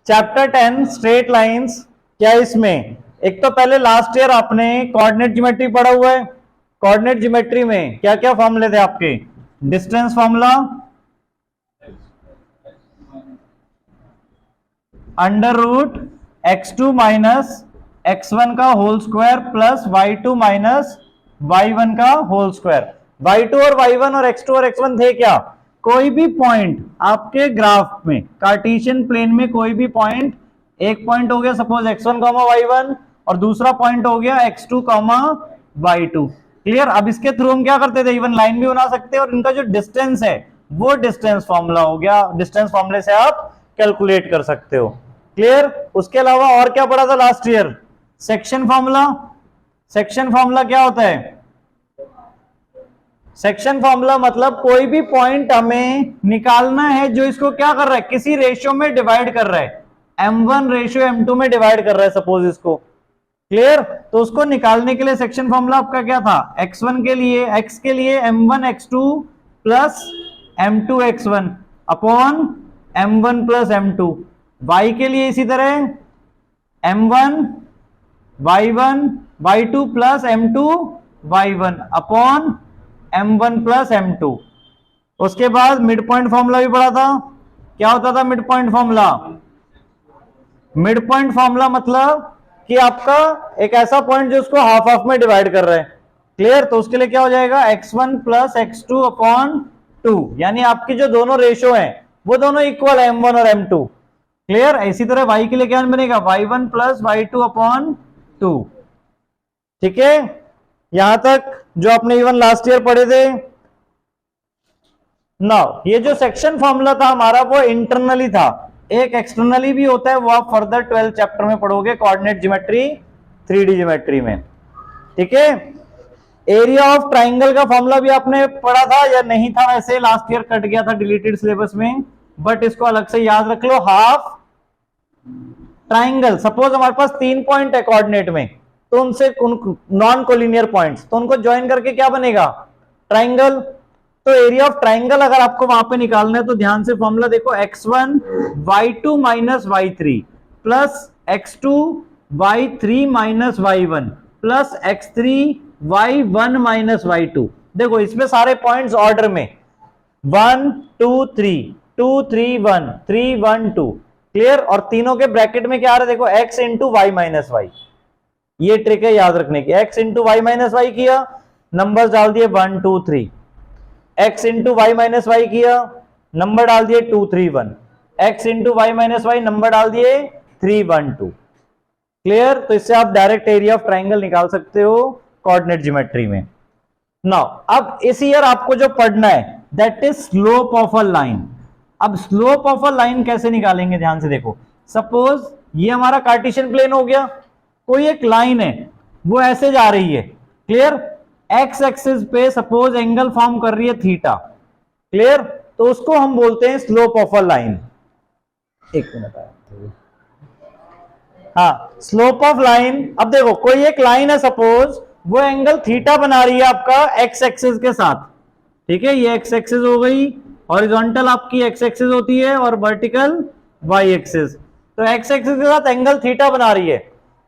Chapter 10 straight lines. क्या इसमें एक तो पहले लास्ट ईयर आपने कोऑर्डिनेट ज्योमेट्री पढ़ा हुआ है। कोऑर्डिनेट ज्योमेट्री में क्या क्या फॉर्मूले थे आपके? Distance formula, under root x2 minus x1 का whole square plus y2 minus y1 का होल स्क्वायर। y2 और y1 और x2 और x1 थे क्या? कोई भी पॉइंट आपके ग्राफ में कार्टेशियन प्लेन में कोई भी पॉइंट, एक पॉइंट हो गया सपोज x1 y1 और दूसरा पॉइंट हो गया x2 y2। क्लियर? अब इसके थ्रू हम क्या करते थे, इवन लाइन भी बना सकते हैं और इनका जो डिस्टेंस है वो डिस्टेंस फॉर्मूला हो गया। डिस्टेंस फॉर्मूले से आप कैलकुलेट कर सकते हो। क्लियर? उसके अलावा और क्या पढ़ा था last year? Section formula. Section formula क्या होता है? सेक्शन फॉर्मूला मतलब कोई भी पॉइंट हमें निकालना है जो इसको क्या कर रहा है, किसी रेशियो में डिवाइड कर रहा है, m1 रेशियो m2 में डिवाइड कर रहा है सपोज इसको। क्लियर? तो उसको निकालने के लिए सेक्शन फॉर्मूला आपका क्या था? x1 के लिए, x के लिए m1 x2 plus m2 x1 upon m1 plus m2। y के लिए इसी तरह m1 y1 y2 plus m2 y1 upon m1 plus m2। उसके बाद मिड पॉइंट फॉर्मूला भी पढ़ा था। क्या होता था mid point formula? Mid point formula मतलब कि आपका एक ऐसा पॉइंट जो उसको हाफ हाफ में डिवाइड कर रहा है। क्लियर? तो उसके लिए क्या हो जाएगा? x1 प्लस x2 अपॉन 2, यानी आपकी जो दोनों रेशियो हैं वो दोनों इक्वल है, m1 और m2। क्लियर? इसी तरह y के लिए क्या बनेगा? y1 plus y2 upon 2। ठीक है, यहां तक जो आपने इवन लास्ट ईयर पढ़े थे। नाउ ये जो सेक्शन फॉर्मूला था हमारा वो इंटरनली था, एक एक्सटर्नली भी होता है, वो आप फर्दर 12 चैप्टर में पढ़ोगे कोऑर्डिनेट ज्योमेट्री, 3D ज्योमेट्री में। ठीक है, एरिया ऑफ ट्राइंगल का फॉर्मूला भी आपने पढ़ा था या नहीं था? वैसे लास्ट ईयर कट गया था डिलीटेड सिलेबस में, बट इसको अलग से याद रख लो। हाफ ट्राइंगल, सपोज हमारे पास 3 पॉइंट है कोऑर्डिनेट में, तो उनसे नॉन कोलिनियर पॉइंट्स, तो उनको ज्वाइन करके क्या बनेगा? ट्राइंगल। तो एरिया ऑफ ट्राइंगल अगर आपको वहां पे निकालना है तो ध्यान से फॉर्मूला देखो, x1 y2 minus y3 plus x2 y3 minus y1 plus x3 y1 minus y2। देखो इसमें सारे पॉइंट्स ऑर्डर में 1 2 3 2 3 1 3 1 2। क्लियर? और तीनों के ब्रैकेट में क्या आ रहा है? देखो x into y minus y, ये ट्रिक है याद रखने की। x into y minus y किया, नंबर डाल दिए 1 2 3। x into y minus y किया, नंबर डाल दिए 2 3 1। x into y minus y, number डाल दिए 3 1 2। क्लियर? तो इससे आप डायरेक्ट एरिया ऑफ ट्राइंगल निकाल सकते हो कोऑर्डिनेट ज्योमेट्री में। नाउ अब इस ईयर आपको जो पढ़ना है that is slope of a line. अब स्लोप ऑफ अ लाइन कैसे निकालेंगे? ध्यान से देखो, सपोज ये हमारा कार्टेशियन प्लेन हो गया, कोई एक लाइन है वो ऐसे जा रही है। क्लियर? एक्स एक्सिस पे सपोज एंगल फॉर्म कर रही है थीटा। क्लियर? तो उसको हम बोलते हैं स्लोप ऑफ अ लाइन। एक मिनट, हाँ, स्लोप ऑफ लाइन। अब देखो कोई एक लाइन है सपोज, वो एंगल थीटा बना रही है आपका एक्स एक्सिस के साथ। ठीक है, ये एक्स एक्सिस हो गई, हॉरिजॉन्टल आपकी एक्स एक्सिस होती है और वर्टिकल वाई एक्सिस। तो एक्स एक्सिस के साथ एंगल थीटा बना रही है,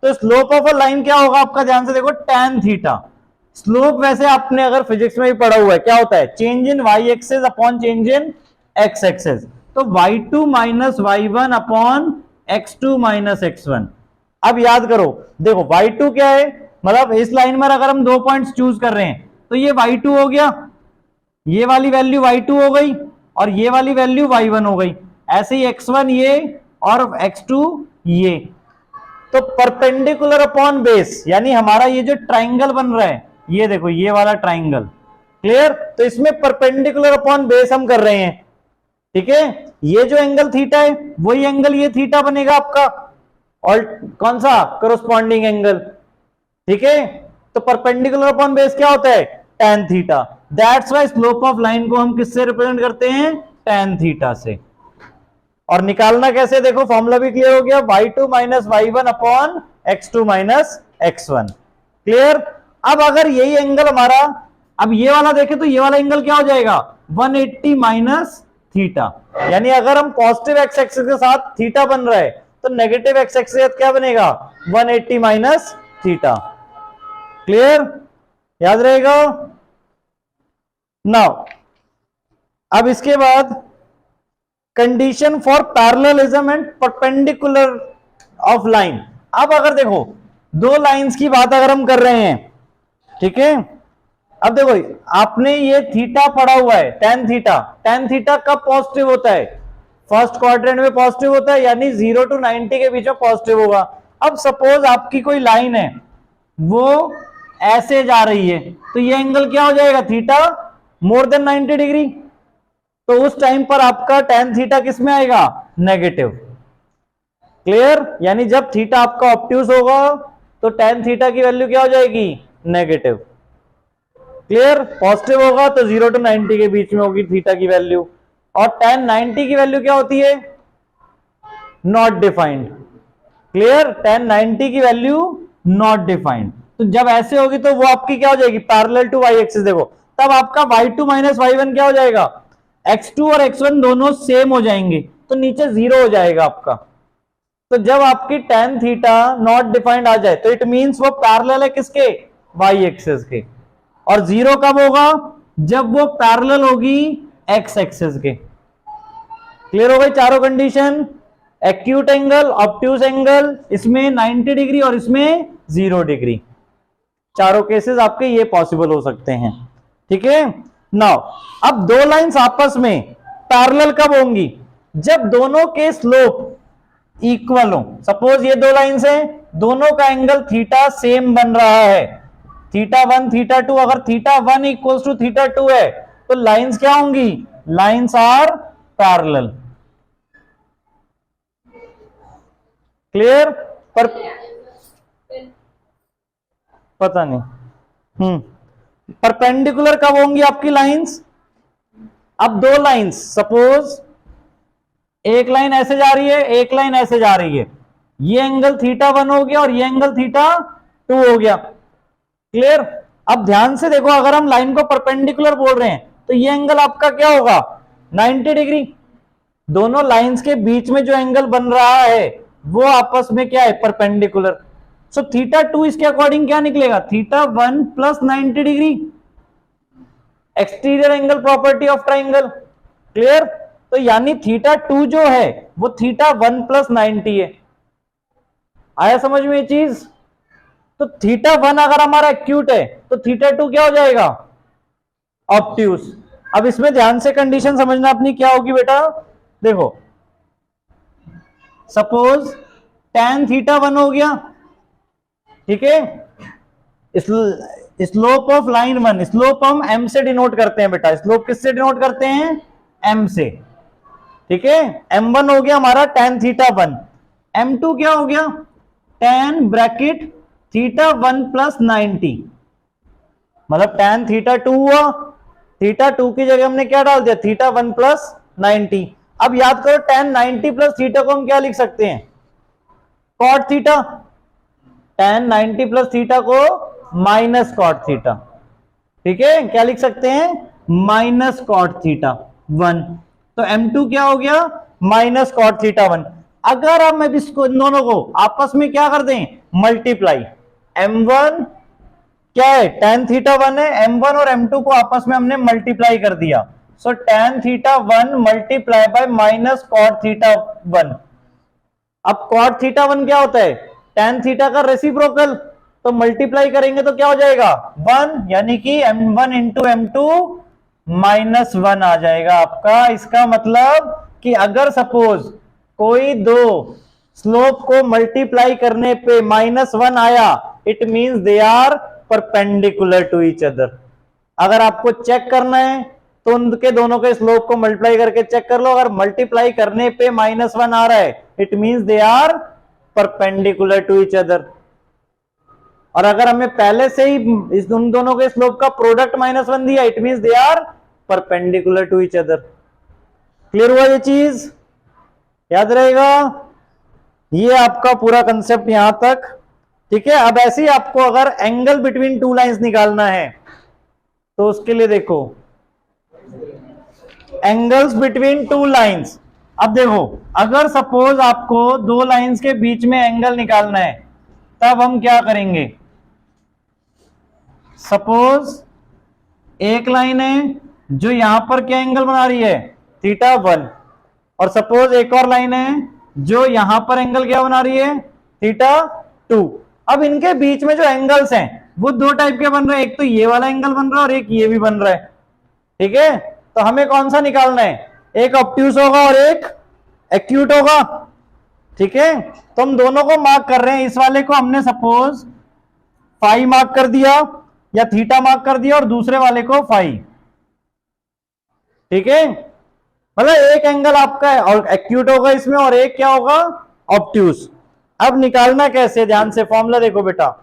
तो स्लोप ऑफ अ लाइन क्या होगा आपका? ध्यान से देखो, tan थीटा। स्लोप वैसे आपने अगर फिजिक्स में भी पढ़ा हुआ है, क्या होता है? Change in y axis upon change in x axis. तो y2 minus y1 upon x2 minus x1। अब याद करो, देखो y2 क्या है, मतलब इस लाइन में अगर हम 2 पॉइंट्स चूज कर रहे हैं तो ये y2 हो गया, ये वाली वैल्यू y2 हो गई और ये वाली वैल्यू y1 हो गई। ऐसे ही x1 ये और x2 ये। तो परपेंडिकुलर अपॉन बेस, यानी हमारा ये जो ट्राइंगल बन रहा है, ये देखो ये वाला ट्राइंगल। क्लियर? तो इसमें परपेंडिकुलर अपॉन बेस हम कर रहे हैं। ठीक है, ये जो एंगल थीटा है वही एंगल ये थीटा बनेगा आपका, और कौन सा? करोस्पॉन्डिंग एंगल। ठीक है, तो परपेंडिकुलर अपॉन बेस क्या होता है? tan theta. That's why slope of line को हम किससे रिप्रेजेंट करते हैं? tan थीटा से। और निकालना कैसे? देखो फॉर्मूला भी क्लियर हो गया, y2 minus y1 upon x2 minus x1। Clear? अब अगर यही एंगल हमारा, अब ये वाला देखें तो ये वाला एंगल क्या हो जाएगा? 180 माइनस थीटा। यानी अगर हम पॉजिटिव एक्स एक्सिस के साथ थीटा बन रहा है तो नेगेटिव एक्स एक्सिस क्या बनेगा 180 माइनस थीटा। क्लियर, याद रहेगा। नाउ अब इसके बाद condition for parallelism and perpendicular of line. अब अगर देखो दो लाइंस की बात अगर हम कर रहे हैं, ठीक है, अब देखो आपने ये थीटा पढ़ा हुआ है tan थीटा। tan थीटा कब पॉजिटिव होता है, फर्स्ट क्वाड्रेंट में पॉजिटिव होता है, यानी 0 to 90 के बीच में पॉजिटिव होगा। अब सपोज आपकी कोई लाइन है वो ऐसे जा रही है, तो ये एंगल क्या हो जाएगा थीटा मोर देन 90 डिग्री। तो उस टाइम पर आपका tan थीटा किस में आएगा, नेगेटिव। क्लियर, यानी जब थीटा आपका ऑब्ट्यूज होगा तो tan थीटा की वैल्यू क्या हो जाएगी, नेगेटिव। क्लियर, पॉजिटिव होगा तो 0 to 90 के बीच में होगी थीटा की वैल्यू। और tan 90 की वैल्यू क्या होती है, नॉट डिफाइंड। क्लियर, tan 90 की वैल्यू नॉट डिफाइंड। तो जब ऐसे होगी तो वो आपकी क्या हो जाएगी, पैरेलल टू वाई एक्सिस। देखो तब आपका y2 माइनस y1 क्या हो जाएगा, x2 और x1 दोनों सेम हो जाएंगे, तो नीचे 0 हो जाएगा आपका। तो जब आपकी tan थीटा नॉट डिफाइंड आ जाए तो इट मींस वो पैरेलल है किसके, y एक्सिस के। और 0 कब होगा, जब वो पैरेलल होगी x एक्सिस के। क्लियर हो गई चारों condition. Acute angle, obtuse angle, इसमें 90 डिग्री और इसमें 0 डिग्री, चारों केसेस आपके ये पॉसिबल हो सकते हैं। ठीक है, नाउ अब दो लाइंस आपस में पैरेलल कब होंगी, जब दोनों के स्लोप इक्वल हो। सपोज ये दो लाइंस हैं, दोनों का एंगल थीटा सेम बन रहा है, थीटा 1 थीटा 2। अगर थीटा 1 इक्वल्स टू थीटा 2 है तो लाइंस क्या होंगी, लाइंस आर पैरेलल। क्लियर, पर पता नहीं परपेंडिकुलर कब होंगी आपकी लाइंस। अब दो लाइंस, सपोज एक लाइन ऐसे जा रही है, एक लाइन ऐसे जा रही है, ये एंगल थीटा 1 हो गया और ये एंगल थीटा 2 हो गया। क्लियर, अब ध्यान से देखो, अगर हम लाइन को परपेंडिकुलर बोल रहे हैं तो ये एंगल आपका क्या होगा, 90 डिग्री। दोनों लाइंस के बीच में जो एंगल बन रहा है वो आपस में क्या है, परपेंडिकुलर। सो थीटा 2 इसके अकॉर्डिंग क्या निकलेगा, theta 1 plus 90 degree, exterior angle property of triangle. Clear, तो यानी थीटा 2 जो है वो थीटा 1 प्लस 90 है। आया समझ में ये चीज। तो थीटा 1 अगर हमारा एक्यूट है तो थीटा 2 क्या हो जाएगा, ऑब्ट्यूज। अब इसमें ध्यान से कंडीशन समझना अपनी क्या होगी बेटा, देखो सपोज tan थीटा 1 हो गया, ठीक है, स्लोप ऑफ लाइन 1, स्लोप हम m से डिनोट करते हैं बेटा, स्लोप किससे डिनोट करते हैं, m से। ठीक है, m1 हो गया हमारा tan थीटा 1, m2 क्या हो गया, tan ब्रैकेट थीटा 1 प्लस 90, मतलब tan थीटा 2 हुआ, थीटा 2 की जगह हमने क्या डाल दिया, थीटा 1 प्लस 90। अब याद करो tan 90 प्लस थीटा को हम क्या लिख सकते हैं, cot theta. tan 90 plus theta को माइनस कॉट थीटा। ठीक है, क्या लिख सकते हैं, माइनस कॉट थीटा 1। तो m2 क्या हो गया, माइनस कॉट थीटा 1। अगर हम इसको इन दोनों को आपस में क्या कर दें, मल्टीप्लाई, m1 क्या है, tan थीटा 1 है, m1 और m2 को आपस में हमने मल्टीप्लाई कर दिया। So tan theta 1 multiply by minus cot theta 1। अब कॉट थीटा 1 क्या होता है, tan थीटा का रेसिप्रोकल, तो मल्टीप्लाई करेंगे तो क्या हो जाएगा 1, यानी कि m1 इंटू m2 माइनस 1 आ जाएगा आपका। इसका मतलब कि अगर सपोज कोई दो स्लोप को मल्टीप्लाई करने पे -1 आया, it means they are perpendicular to each other. अगर आपको चेक करना है तो उनके दोनों के स्लोप को मल्टीप्लाई करके चेक कर लो। अगर मल्टीप्लाई करने पे -1 आ रहा है, it means they are perpendicular to each other. और अगर हमें पहले से ही इस उन दोनों के स्लोप का प्रोडक्ट -1 दिया, it means they are perpendicular to each other. Clear हुआ ये चीज, याद रहेगा ये आपका पूरा कंसेप्ट यहां तक। ठीक है, अब ऐसे ही आपको अगर एंगल बिटवीन टू लाइंस निकालना है तो उसके लिए देखो, एंगल्स बिटवीन टू लाइंस, अब देखो, अगर सपोज आपको दो लाइंस के बीच में एंगल निकालना है, तब हम क्या करेंगे? सपोज एक लाइन है जो यहां पर क्या एंगल बना रही है? थीटा 1, और सपोज एक और लाइन है जो यहां पर एंगल क्या बना रही है? थीटा 2। अब इनके बीच में जो एंगल्स हैं वो दो टाइप के बन रहे हैं, एक तो ये वाला एंगल बन रहा है और एक ये भी बन रहा है, ठीक है? तो हमें कौन सा निकालना है? एक ऑब्ट्यूस होगा और एक एक्यूट होगा, ठीक है? तो हम दोनों को मार्क कर रहे हैं। इस वाले को हमने सपोज फाई मार्क कर दिया या थीटा मार्क कर दिया और दूसरे वाले को फाई, ठीक है? मतलब एक एंगल आपका है और एक्यूट होगा इसमें, और एक क्या होगा? ऑब्ट्यूस। अब निकालना कैसे? ध्यान से फॉर्मूला देखो बेटा,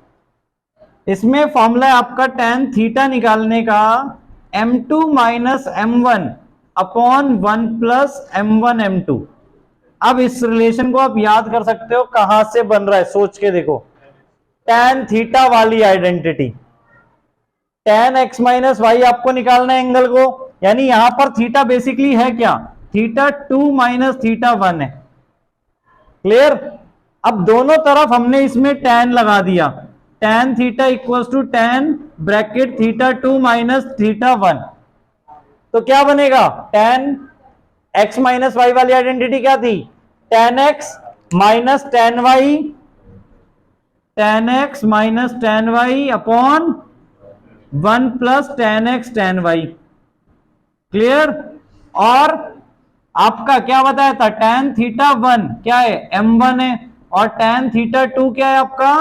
इसमें फॉर्मूला है आपका tan थीटा निकालने का m2 minus m1 upon 1 plus m1 m2। अब इस रिलेशन को आप याद कर सकते हो, कहां से बन रहा है सोच के देखो। tan थीटा वाली identity, tan x minus y आपको निकालना है एंगल को, यानी यहां पर थीटा बेसिकली है क्या? थीटा 2 माइनस थीटा 1 है। क्लियर? अब दोनों तरफ हमने इसमें tan लगा दिया, tan theta equals to tan bracket theta 2 minus theta 1। तो क्या बनेगा? tan x माइनस वाई वाली आइडेंटिटी क्या थी? tan x minus tan y, tan x minus tan y upon 1 plus tan x tan y। Clear? और आपका क्या बताया था? tan थीटा 1 क्या है? m1 है, और tan थीटा 2 क्या है आपका?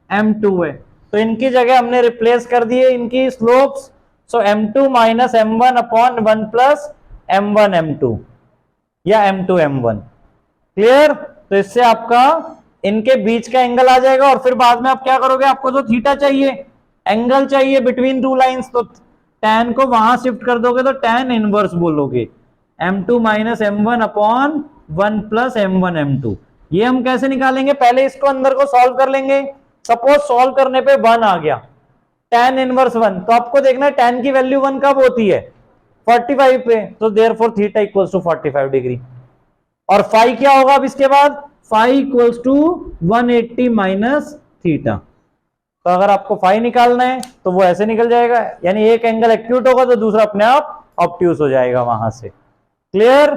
m2 है। तो इनकी जगह हमने रिप्लेस कर दिए इनकी स्लोप्स। सो m2 minus m1 upon 1 plus m1 m2 या m2 m1। क्लियर? तो इससे आपका इनके बीच का एंगल आ जाएगा, और फिर बाद में आप क्या करोगे? आपको तो थीटा चाहिए, एंगल चाहिए बिटवीन टू लाइंस, तो tan को वहां शिफ्ट कर दोगे तो tan इनवर्स बोलोगे, m2 minus m1 upon 1 plus m1 m2। ये हम कैसे निकालेंगे? पहले इसको अंदर को सॉल्व कर लेंगे। सपोज सॉल्व करने पे 1 आ गया, tan इनवर्स 1, तो आपको देखना है tan की वैल्यू 1 कब होती है? 45 पे, तो therefore theta equals to 45 degree. और फाई क्या होगा अब इसके बाद? Phi equals to 180 minus theta. तो अगर आपको फाई निकालना है तो वो ऐसे निकल जाएगा, यानी एक एंगल एक्यूट होगा तो दूसरा अपने आप ऑब्ट्यूस हो जाएगा वहां से। क्लियर?